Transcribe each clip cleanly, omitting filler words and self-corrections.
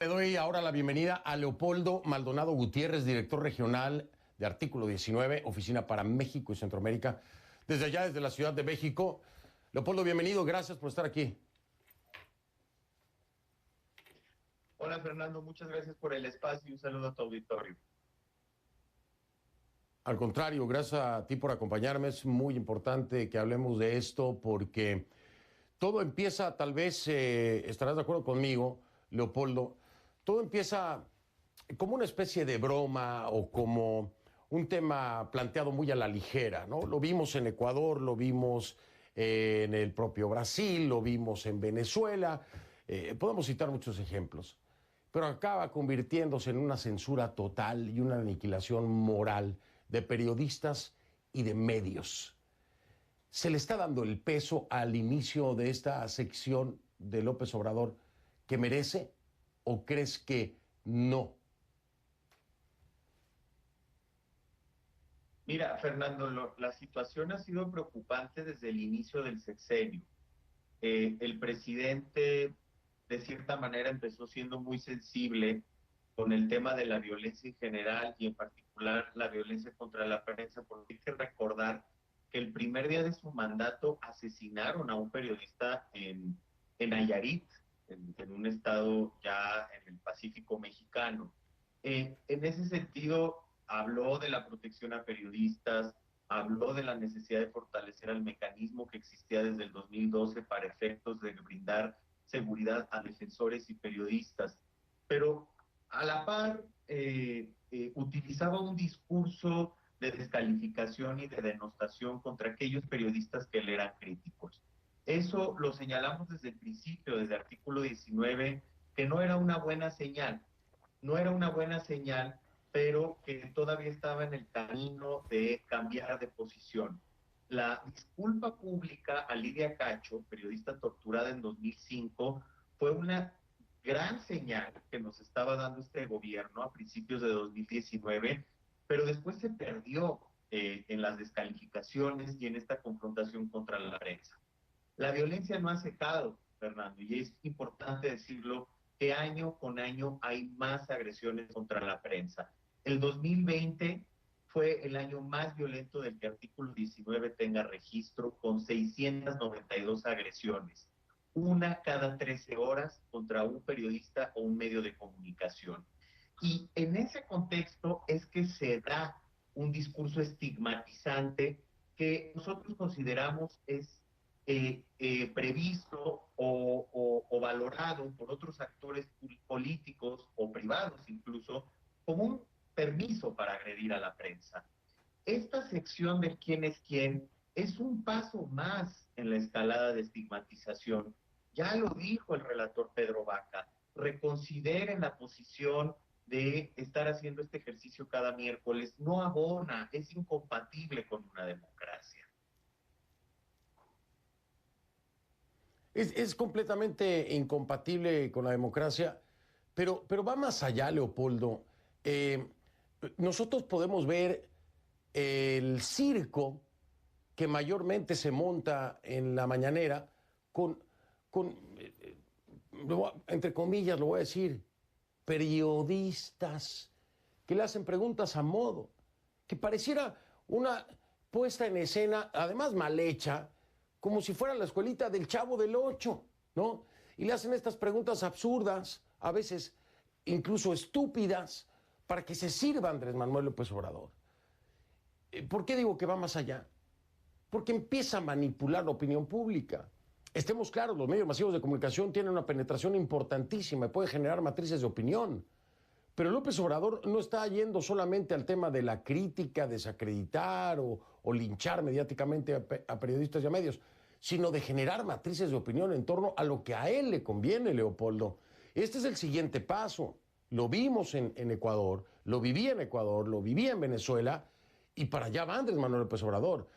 Le doy ahora la bienvenida a Leopoldo Maldonado Gutiérrez, director regional de Artículo 19, Oficina para México y Centroamérica, desde allá, desde la Ciudad de México. Leopoldo, bienvenido, gracias por estar aquí. Hola Fernando, muchas gracias por el espacio y un saludo a tu auditorio. Al contrario, gracias a ti por acompañarme. Es muy importante que hablemos de esto porque todo empieza, tal vez estarás de acuerdo conmigo, Leopoldo, todo empieza como una especie de broma o como un tema planteado muy a la ligera, ¿no? Lo vimos en Ecuador, lo vimos en el propio Brasil, lo vimos en Venezuela, podemos citar muchos ejemplos, pero acaba convirtiéndose en una censura total y una aniquilación moral de periodistas y de medios. ¿Se le está dando el peso al inicio de esta sección de López Obrador que merece o crees que no? Mira, Fernando, la situación ha sido preocupante desde el inicio del sexenio. El presidente, de cierta manera, empezó siendo muy sensible con el tema de la violencia en general y en particular la violencia contra la prensa, porque hay que recordar que el primer día de su mandato asesinaron a un periodista en Nayarit, en un estado ya en el Pacífico mexicano. En ese sentido, habló de la protección a periodistas, habló de la necesidad de fortalecer el mecanismo que existía desde el 2012 para efectos de brindar seguridad a defensores y periodistas, pero a la par utilizaba un discurso de descalificación y de denostación contra aquellos periodistas que le eran críticos. Eso lo señalamos desde el principio, desde el artículo 19, que no era una buena señal, no era una buena señal, pero que todavía estaba en el camino de cambiar de posición. La disculpa pública a Lidia Cacho, periodista torturada en 2005, fue una gran señal que nos estaba dando este gobierno a principios de 2019, pero después se perdió en las descalificaciones y en esta confrontación contra la prensa. La violencia no ha cesado, Fernando, y es importante decirlo, que año con año hay más agresiones contra la prensa. El 2020 fue el año más violento del que Artículo 19 tenga registro, con 692 agresiones, una cada 13 horas contra un periodista o un medio de comunicación. Y en ese contexto es que se da un discurso estigmatizante que nosotros consideramos es previsto o valorado por otros actores políticos o privados incluso como un permiso para agredir a la prensa. Esta sección de quién es quién es un paso más en la escalada de estigmatización. Ya lo dijo el relator Pedro Vaca, reconsideren la posición de estar haciendo este ejercicio cada miércoles, no abona, es incompatible con una democracia. Es completamente incompatible con la democracia, pero va más allá, Leopoldo. Eh, Nosotros podemos ver el circo que mayormente se monta en la mañanera con, con entre comillas, lo voy a decir, periodistas que le hacen preguntas a modo, que pareciera una puesta en escena, además mal hecha, como si fuera la escuelita del Chavo del Ocho, ¿no? Y le hacen estas preguntas absurdas, a veces incluso estúpidas, para que se sirva Andrés Manuel López Obrador. ¿Por qué digo que va más allá? Porque empieza a manipular la opinión pública. Estemos claros, los medios masivos de comunicación tienen una penetración importantísima y pueden generar matrices de opinión. Pero López Obrador no está yendo solamente al tema de la crítica, desacreditar o linchar mediáticamente a periodistas y a medios, sino de generar matrices de opinión en torno a lo que a él le conviene, Leopoldo. Este es el siguiente paso. Lo vimos en Ecuador, lo viví en Ecuador, lo viví en Venezuela, y para allá va Andrés Manuel López Obrador.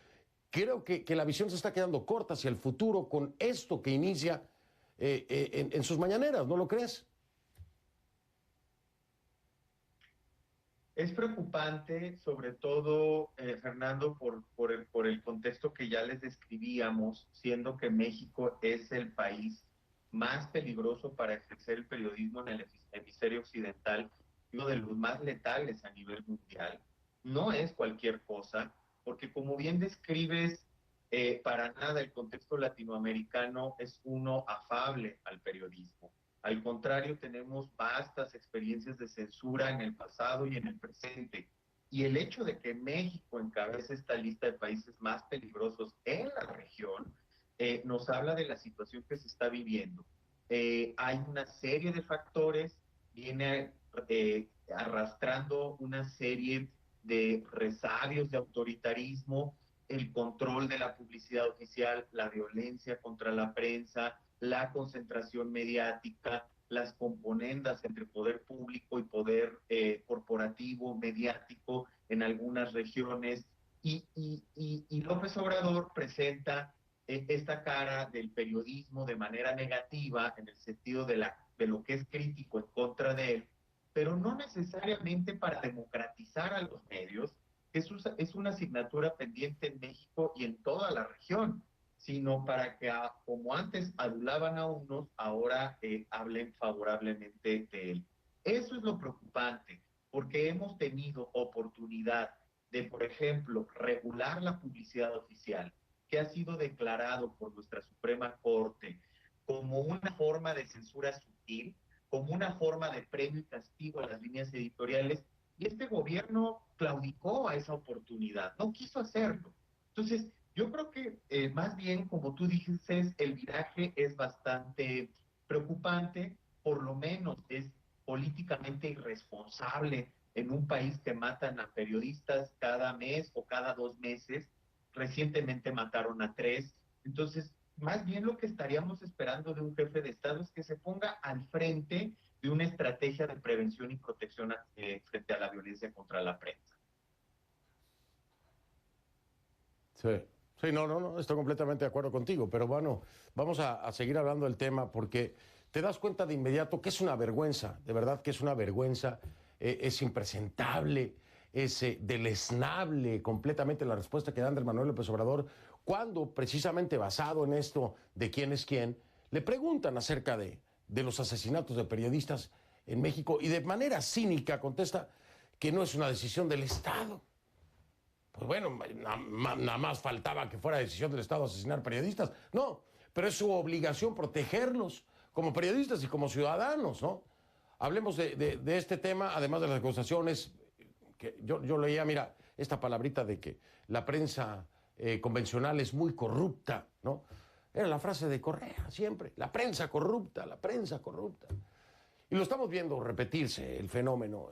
Creo que la visión se está quedando corta hacia el futuro con esto que inicia en sus mañaneras, ¿no lo crees? Es preocupante, sobre todo, Fernando, por el contexto que ya les describíamos, siendo que México es el país más peligroso para ejercer el periodismo en el hemisferio occidental, uno de los más letales a nivel mundial. No es cualquier cosa, porque como bien describes, para nada el contexto latinoamericano es uno afable al periodismo. Al contrario, tenemos vastas experiencias de censura en el pasado y en el presente. Y el hecho de que México encabece esta lista de países más peligrosos en la región nos habla de la situación que se está viviendo. Hay una serie de factores, viene arrastrando una serie de resabios de autoritarismo, el control de la publicidad oficial, la violencia contra la prensa, la concentración mediática, las componendas entre poder público y poder corporativo, mediático en algunas regiones. Y López Obrador presenta esta cara del periodismo de manera negativa en el sentido de lo que es crítico en contra de él, pero no necesariamente para democratizar a los medios, que es una asignatura pendiente en México y en toda la región, sino para que, como antes adulaban a unos, ahora hablen favorablemente de él. Eso es lo preocupante, porque hemos tenido oportunidad de, por ejemplo, regular la publicidad oficial, que ha sido declarado por nuestra Suprema Corte como una forma de censura sutil, como una forma de premio y castigo a las líneas editoriales, y este gobierno claudicó a esa oportunidad, no quiso hacerlo. Entonces, yo creo que más bien, como tú dices, el viraje es bastante preocupante, por lo menos es políticamente irresponsable en un país que matan a periodistas cada mes o cada 2 meses. Recientemente mataron a 3. Entonces, más bien lo que estaríamos esperando de un jefe de Estado es que se ponga al frente de una estrategia de prevención y protección frente a la violencia contra la prensa. Sí, sí, no, estoy completamente de acuerdo contigo, pero bueno, vamos a seguir hablando del tema porque te das cuenta de inmediato que es una vergüenza, de verdad que es una vergüenza, es impresentable, es deleznable completamente la respuesta que da Andrés Manuel López Obrador cuando, precisamente basado en esto de quién es quién, le preguntan acerca de los asesinatos de periodistas en México y de manera cínica contesta que no es una decisión del Estado. Pues bueno, nada más faltaba que fuera decisión del Estado asesinar periodistas. No, pero es su obligación protegerlos como periodistas y como ciudadanos, ¿no? Hablemos de este tema, además de las acusaciones, que yo leía, mira, esta palabrita de que la prensa convencional es muy corrupta, ¿no? Era la frase de Correa, siempre, la prensa corrupta, la prensa corrupta. Y lo estamos viendo repetirse, el fenómeno.